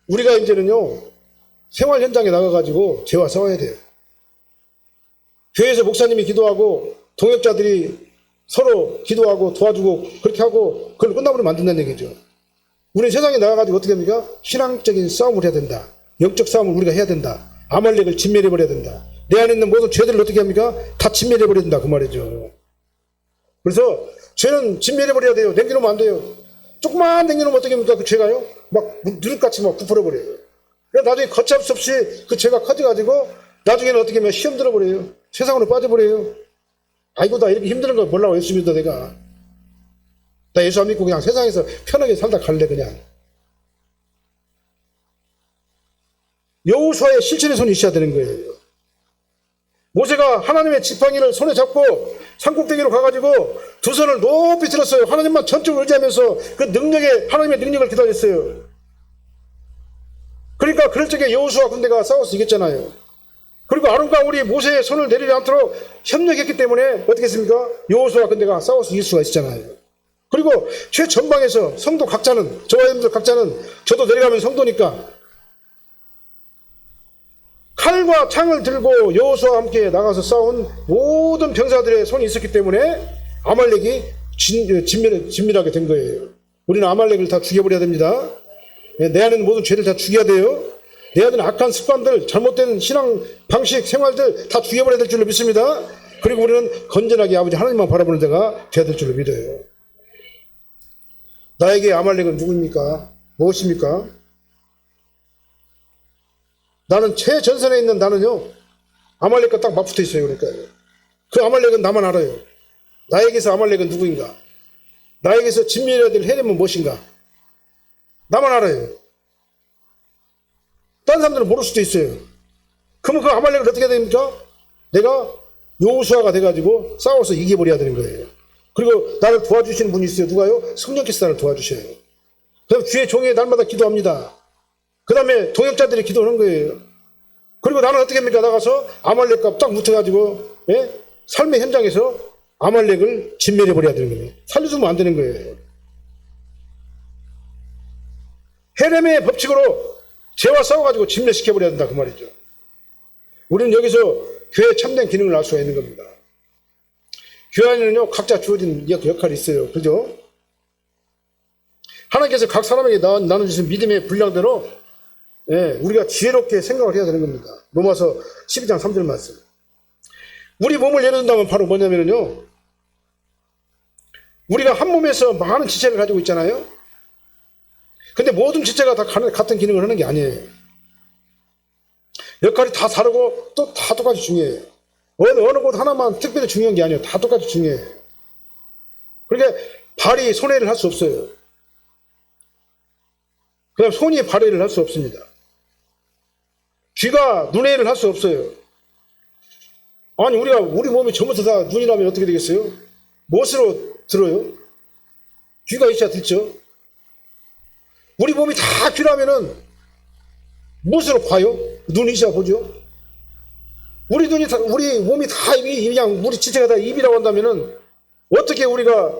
우리가 이제는요, 생활 현장에 나가가지고 죄와 싸워야 돼요. 교회에서 목사님이 기도하고 동역자들이 서로 기도하고 도와주고 그렇게 하고 그걸 끝나버리면 안 된다는 얘기죠. 우리는 세상에 나가가지고 어떻게 합니까? 신앙적인 싸움을 해야 된다. 영적 싸움을 우리가 해야 된다. 아말렉을 진멸해버려야 된다. 내 안에 있는 모든 죄들을 어떻게 합니까? 다 진멸해버려야 된다 그 말이죠. 그래서 죄는 진멸해버려야 돼요. 남겨놓으면 안 돼요. 조금만 남겨놓으면 어떻게 합니까? 그 죄가요? 막 누룩같이 막 부풀어버려요. 그래서 나중에 걷잡을 수 없이 그 죄가 커져가지고 나중에는 어떻게 하면 시험 들어버려요. 세상으로 빠져버려요. 아이고 나 이렇게 힘든 거 몰라고 예수 믿어 내가. 나 예수 안 믿고 그냥 세상에서 편하게 살다 갈래 그냥. 여호수아의 실천의 손이 있어야 되는 거예요. 모세가 하나님의 지팡이를 손에 잡고 산꼭대기로 가가지고 두 손을 높이 들었어요. 하나님만 전적으로 의지하면서 그 능력에 하나님의 능력을 기다렸어요. 그러니까 그럴 적에 여호수아 군대가 싸워서 이겼잖아요. 그리고 아론과 우리 모세의 손을 내리지 않도록 협력했기 때문에 어떻게 했습니까? 여호수아 군대가 싸워서 이길 수가 있잖아요. 그리고 최전방에서 성도 각자는 저와 여러분들 각자는 저도 내려가면 성도니까 칼과 창을 들고 여호수아와 함께 나가서 싸운 모든 병사들의 손이 있었기 때문에 아말렉이 진멸하게 된 거예요. 우리는 아말렉을 다 죽여버려야 됩니다. 내 안에 있는 모든 죄를 다 죽여야 돼요. 내 안에 있는 악한 습관들, 잘못된 신앙 방식, 생활들 다 죽여버려야 될 줄로 믿습니다. 그리고 우리는 건전하게 아버지 하나님만 바라보는 자가 되어야 될 줄로 믿어요. 나에게 아말렉은 누구입니까? 무엇입니까? 나는 최전선에 있는 나는요, 아말렉과 딱 맞붙어 있어요. 그러니까 그 아말렉은 나만 알아요. 나에게서 아말렉은 누구인가? 나에게서 진멸해야 될 헤렘은 무엇인가? 나만 알아요. 다른 사람들은 모를 수도 있어요. 그러면 그 아말렉을 어떻게 해야 됩니까? 내가 여호수아가 돼가지고 싸워서 이겨버려야 되는 거예요. 그리고 나를 도와주시는 분이 있어요. 누가요? 성령께서 나를 도와주셔요. 그럼 주의 종이 날마다 기도합니다. 그 다음에 동역자들이 기도하는 거예요. 그리고 나는 어떻게 합니까? 나가서 아말렉과 딱 붙어가지고 삶의 현장에서 아말렉을 진멸해버려야 되는 거예요. 살려주면 안 되는 거예요. 헤렘의 법칙으로 죄와 싸워가지고 진멸시켜버려야 된다 그 말이죠. 우리는 여기서 교회의 참된 기능을 알 수가 있는 겁니다. 교회 안에는요 각자 주어진 역할이 있어요. 그죠? 하나님께서 각 사람에게 나눠주신 믿음의 분량대로 우리가 지혜롭게 생각을 해야 되는 겁니다. 로마서 12장 3절 말씀. 우리 몸을 예를 든다면 바로 뭐냐면요, 우리가 한 몸에서 많은 지체를 가지고 있잖아요. 근데 모든 지체가 다 같은 기능을 하는 게 아니에요. 역할이 다 다르고 또 다 똑같이 중요해요. 어느 곳 하나만 특별히 중요한 게 아니에요. 다 똑같이 중요해요. 그러니까 발이 손해를 할 수 없어요. 그 다음 손이 발해를 할 수 없습니다. 귀가 눈의 일을 할 수 없어요. 아니 우리 몸이 전부터 다 눈이라면 어떻게 되겠어요? 무엇으로 들어요? 귀가 있어야 듣죠. 우리 몸이 다 귀라면은 무엇으로 봐요? 눈이 있어야 보죠. 우리 몸이 다 입이, 그냥 우리 지체가 다 입이라고 한다면은 어떻게 우리가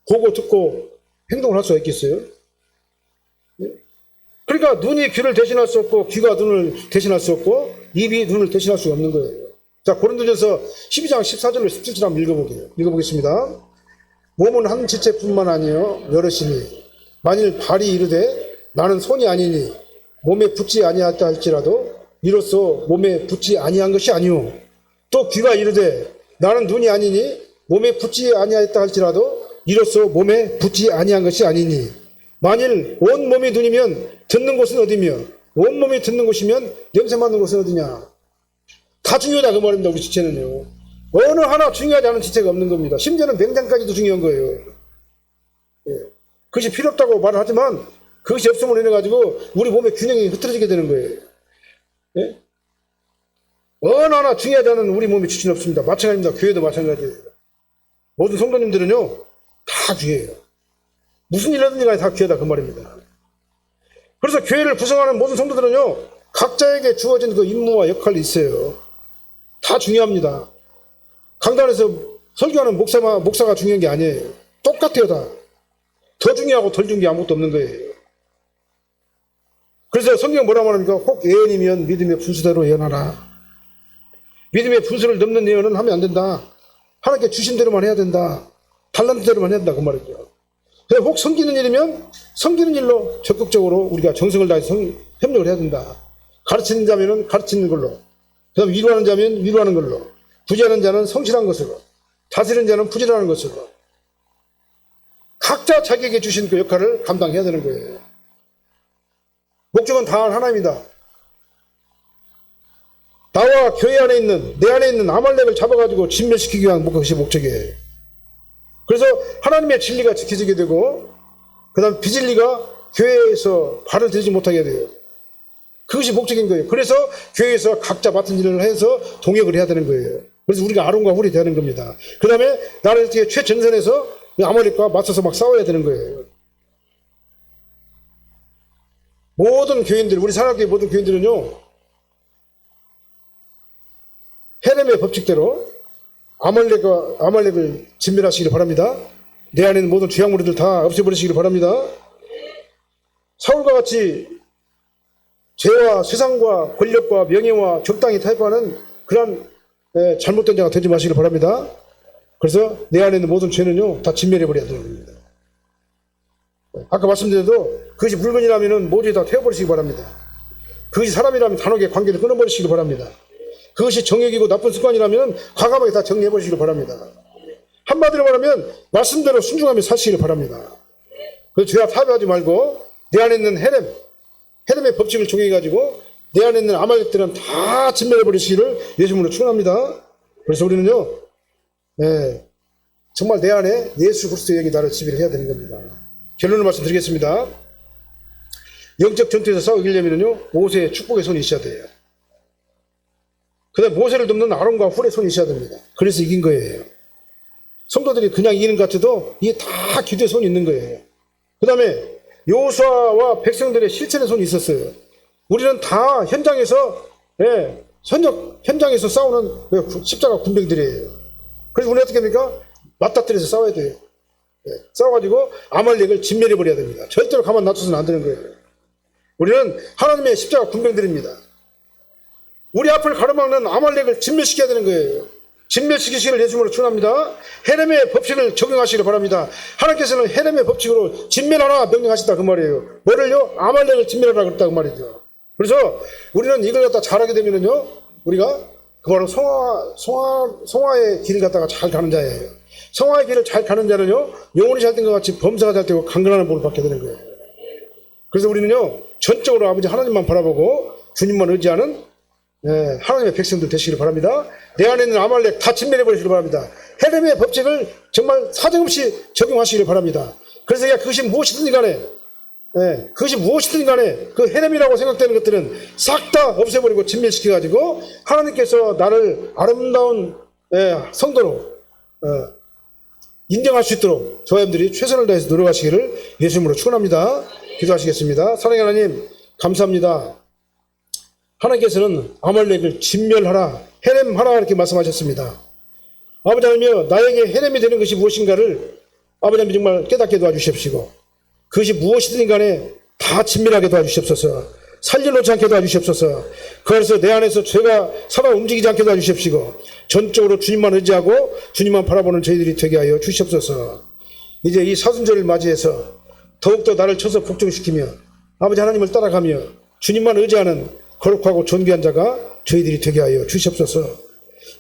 보고 듣고 행동을 할 수가 있겠어요? 그러니까 눈이 귀를 대신할 수 없고 귀가 눈을 대신할 수 없고 입이 눈을 대신할 수 없는 거예요. 자, 고린도전서 12장 14절로 17절 한번 읽어보겠습니다. 몸은 한 지체뿐만 아니요 여럿이니 만일 발이 이르되 나는 손이 아니니 몸에 붙지 아니하다 할지라도 이로써 몸에 붙지 아니한 것이 아니오. 또 귀가 이르되 나는 눈이 아니니 몸에 붙지 아니하였다 할지라도 이로써 몸에 붙지 아니한 것이 아니니 만일 온 몸이 눈이면 듣는 곳은 어디며 온 몸이 듣는 곳이면 냄새 맡는 곳은 어디냐. 다 중요하다 그 말입니다. 우리 지체는요. 어느 하나 중요하지 않은 지체가 없는 겁니다. 심지어는 맹장까지도 중요한 거예요. 그것이 필요 없다고 말을 하지만 그것이 없음으로 인해 가지고 우리 몸의 균형이 흐트러지게 되는 거예요. 어느 하나 중요하지 않은 우리 몸의 지체는 없습니다. 마찬가지입니다. 교회도 마찬가지예요. 모든 성도님들은요 다 귀해요. 무슨 일 하든지 간에 다 귀하다 그 말입니다. 그래서 교회를 구성하는 모든 성도들은요 각자에게 주어진 그 임무와 역할이 있어요. 다 중요합니다. 강단에서 설교하는 목사가 중요한 게 아니에요. 똑같아요. 다. 더 중요하고 덜 중요한 게 아무것도 없는 거예요. 그래서 성경 뭐라고 말합니까? 혹 예언이면 믿음의 분수대로 예언하라. 믿음의 분수를 넘는 예언은 하면 안 된다. 하나님께 주신 대로만 해야 된다. 달란트대로만 해야 된다 그 말이죠. 혹 섬기는 일이면 섬기는 일로 적극적으로 우리가 정성을 다해서 협력을 해야 된다. 가르치는 자면은 가르치는 걸로, 그 다음 위로하는 자면 위로하는 걸로, 부지하는 자는 성실한 것으로, 다스리는 자는 부지런한 것으로 각자 자기에게 주신 그 역할을 감당해야 되는 거예요. 목적은 다 하나입니다. 나와 교회 안에 있는, 내 안에 있는 아말렉을 잡아가지고 진멸시키기 위한 그것이 목적이에요. 그래서 하나님의 진리가 지켜지게 되고 그 다음 비진리가 교회에서 발을 들이지 못하게 돼요. 그것이 목적인 거예요. 그래서 교회에서 각자 맡은 일을 해서 동역을 해야 되는 거예요. 그래서 우리가 아론과 훌이 되는 겁니다. 그 다음에 나는 이렇게 최전선에서 아말렉과 맞서서 막 싸워야 되는 거예요. 모든 교인들, 우리 산악교회 모든 교인들은요 헤렘의 법칙대로 아말렉을 진멸하시기를 바랍니다. 내 안에 있는 모든 죄악무리들 다 없애버리시기를 바랍니다. 사울과 같이 죄와 세상과 권력과 명예와 적당히 타협하는 그러한 잘못된 자가 되지 마시길 바랍니다. 그래서 내 안에 있는 모든 죄는요 다 진멸해버려야 되는 겁니다. 아까 말씀드려도 그것이 물건이라면 모두에 다 태워버리시기 바랍니다. 그것이 사람이라면 단호하게 관계를 끊어버리시기 바랍니다. 그것이 정욕이고 나쁜 습관이라면 과감하게 다 정리해버리시기 바랍니다. 한마디로 말하면 말씀대로 순종하며 사시기를 바랍니다. 그래서 죄와 타협하지 말고 내 안에 있는 헤렘의 법칙을 적용해가지고 내 안에 있는 아말렉들은 다 진멸해버리시기를 예수님으로 축원합니다. 그래서 우리는요 정말 내 안에 예수 그리스도의 영이 나를 지배를 해야 되는 겁니다. 결론을 말씀드리겠습니다. 영적 전투에서 싸우려면요 모세의 축복의 손이 있어야 돼요. 그 다음에 모세를 돕는 아론과 훌의 손이 있어야 됩니다. 그래서 이긴 거예요. 성도들이 그냥 이기는 것 같아도 이게 다 기도의 손이 있는 거예요. 그 다음에 여호수아와 백성들의 실천의 손이 있었어요. 우리는 다 현장에서 현장에서 싸우는 십자가 군병들이에요. 그래서 우리는 어떻게 합니까? 맞닥뜨려서 싸워야 돼요. 싸워가지고 아말렉을 진멸해버려야 됩니다. 절대로 가만 놔둬서는 안 되는 거예요. 우리는 하나님의 십자가 군병들입니다. 우리 앞을 가로막는 아말렉을 진멸시켜야 되는 거예요. 진멸시키시기를 예수님으로 축원합니다. 헤렘의 법칙을 적용하시기를 바랍니다. 하나님께서는 헤렘의 법칙으로 진멸하라 명령하셨다 그 말이에요. 뭐를요? 아말렉을 진멸하라 그랬다 그 말이죠. 그래서 우리는 이걸 갖다 잘하게 되면은요 우리가 그 바로 성화의 길을 갖다가 잘 가는 자예요. 성화의 길을 잘 가는 자는요 영혼이 잘 된 것 같이 범사가 잘 되고 강건한 복을 받게 되는 거예요. 그래서 우리는요 전적으로 아버지 하나님만 바라보고 주님만 의지하는 하나님의 백성들 되시기를 바랍니다. 내 안에 있는 아말렉 다 진멸해버리시길 바랍니다. 헤렘의 법칙을 정말 사정없이 적용하시기를 바랍니다. 그래서 그것이 무엇이든 간에 그 헤렘이라고 생각되는 것들은 싹 다 없애버리고 진멸시켜가지고 하나님께서 나를 아름다운 성도로 인정할 수 있도록 저와 여러분들이 최선을 다해서 노력하시기를 예수님으로 축원합니다. 기도하시겠습니다. 사랑의 하나님 감사합니다. 하나님께서는 아말렉을 진멸하라 헤렘하라 이렇게 말씀하셨습니다. 아버지 하나님이여 나에게 헤렘이 되는 것이 무엇인가를 아버지 하나님 정말 깨닫게 도와주십시고 그것이 무엇이든 간에 다 진멸하게 도와주시옵소서. 살려놓지 않게 도와주시옵소서. 그래서 내 안에서 죄가 살아 움직이지 않게 도와주십시고 전적으로 주님만 의지하고 주님만 바라보는 저희들이 되게 하여 주시옵소서. 이제 이 사순절을 맞이해서 더욱더 나를 쳐서 복종시키며 아버지 하나님을 따라가며 주님만 의지하는 거룩하고 존귀한 자가 저희들이 되게 하여 주시옵소서.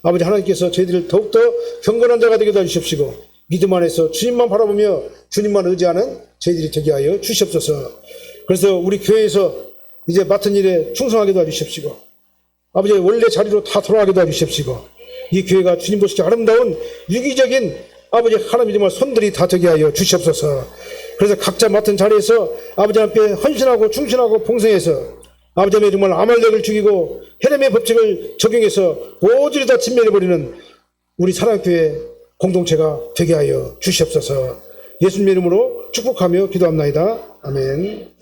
아버지 하나님께서 저희들을 더욱더 경건한 자가 되게 도와주십시고 믿음 안에서 주님만 바라보며 주님만 의지하는 저희들이 되게 하여 주시옵소서. 그래서 우리 교회에서 이제 맡은 일에 충성하게 도와주십시고 아버지 원래 자리로 다 돌아가게 도와주십시고 이 교회가 주님 보시기 아름다운 유기적인 아버지 하나님의 정말 손들이 다 되게 하여 주시옵소서. 그래서 각자 맡은 자리에서 아버지 앞에 헌신하고 충신하고 봉성해서 아버지 하나님 정말 아말렉을 죽이고 헤렘의 법칙을 적용해서 모조리 다 진멸해버리는 우리 사랑교회 공동체가 되게 하여 주시옵소서. 예수님 이름으로 축복하며 기도합나이다. 아멘.